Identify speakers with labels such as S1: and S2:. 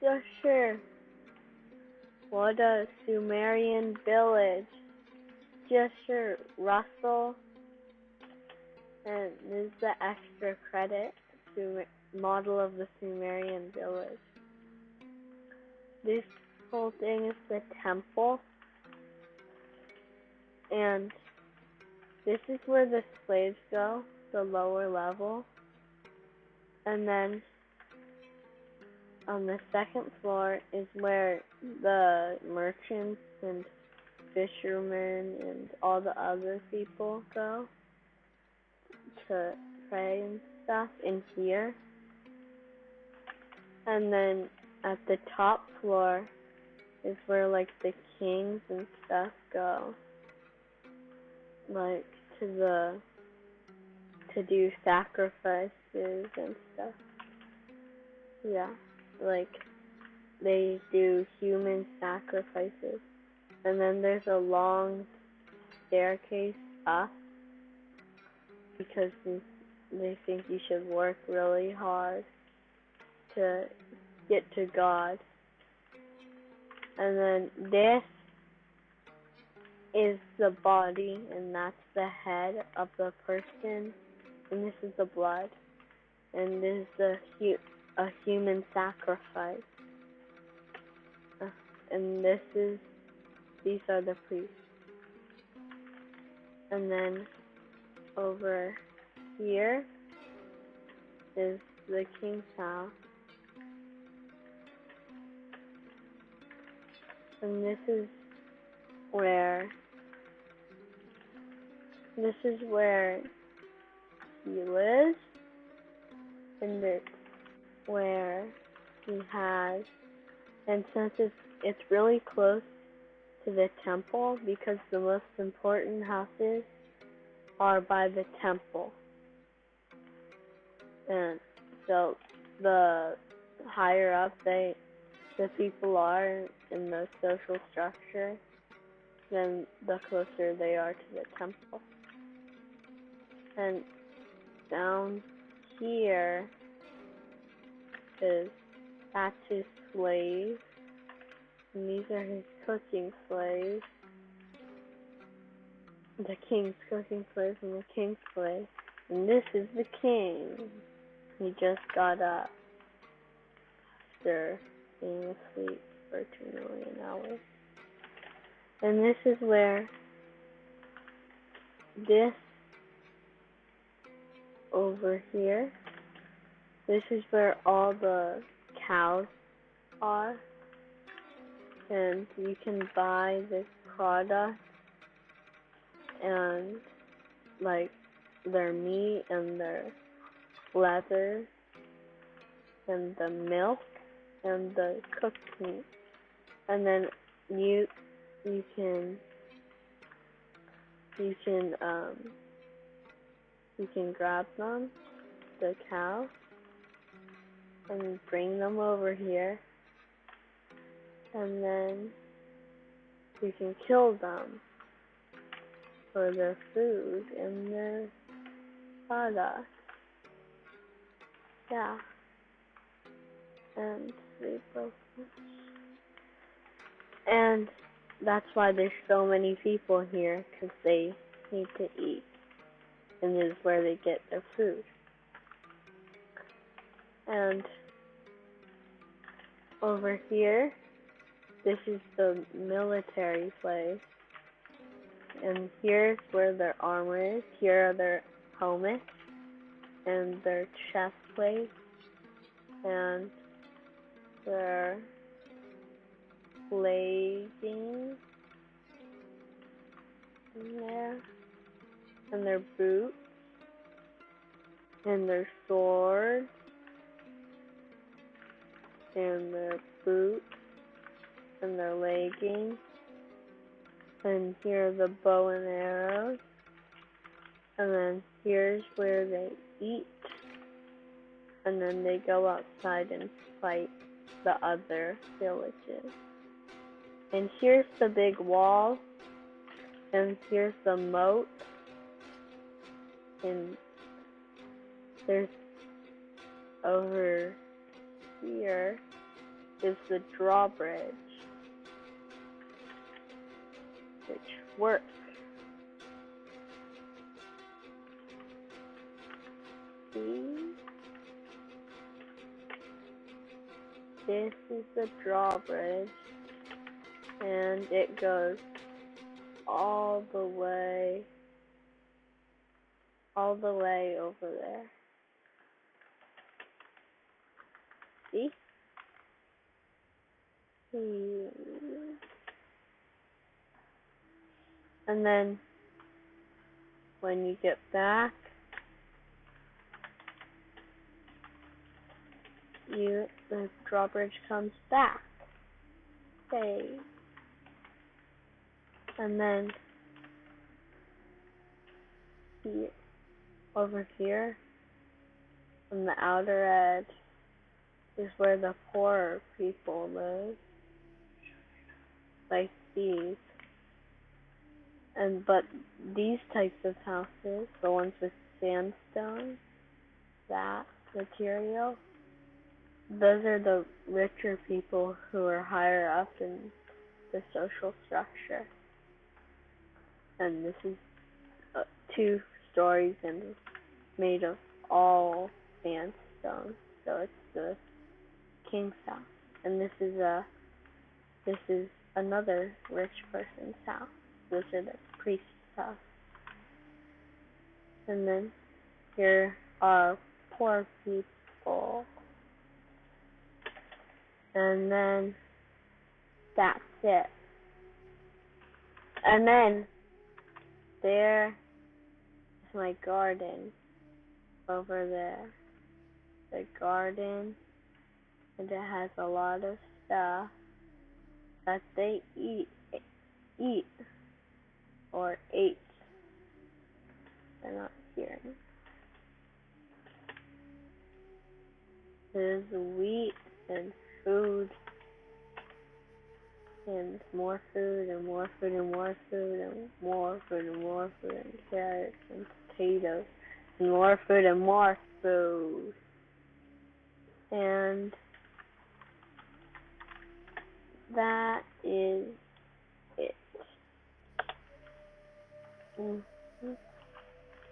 S1: Yeah, sure. What a Sumerian village. Just sure, Russell. And this is the extra credit. Model of the Sumerian village. This whole thing is the temple. And this is where the slaves go, the lower level. And then on the second floor is where the merchants and fishermen and all the other people go to pray and stuff in here. And then at the top floor is where like the kings and stuff go, like to do sacrifices and stuff. Yeah, like they do human sacrifices. And then there's a long staircase up because they think you should work really hard to get to God. And then this is the body, and that's the head of the person, and this is the blood, and this is a human sacrifice. And these are the priests. And then over here is the king's house. And this is where he lives, and it's where he has, and since it's really close to the temple, because the most important houses are by the temple. And so the higher up the people are in the social structure, then the closer they are to the temple. And down here that's his slave, and these are his cooking slaves. The king's cooking slaves and the king's slaves. And this is the king. He just got up after being asleep for 2 million hours. And this is where this over here, this is where all the cows are. And you can buy this product and like their meat and their leather and the milk and the cooked meat. And then you can grab them, the cows, and bring them over here, and then you can kill them for their food and their product. Yeah. And that's why there's so many people here, because they need to eat, and this is where they get their food. And over here, this is the military place, and here's where their armor is. Here are their helmets and their chest plates and their leggings in there, and their boots and their swords and their boots and their leggings. And here are the bow and arrows. And then here's where they eat. And then they go outside and fight the other villages. And here's the big wall. And here's the moat. And there's over here is the drawbridge, which works. See? This is the drawbridge, and it goes all the way over there. See? And then when you get back, the drawbridge comes back. Okay. And then over here on the outer edge is where the poorer people live, like these. But these types of houses, the ones with sandstone, that material, those are the richer people who are higher up in the social structure. And this is 2 stories and made of all sandstone, so it's the king's house. And this is another rich person's house. This is the priest's house. And then here are poor people. And then that's it. And then there is my garden over there. The garden, and it has a lot of stuff that they eat or ate. They're not here. There's wheat and food, and more food, and more food, and more food, and more food, and more food, and carrots and potatoes, and more food, and more food. And that is it.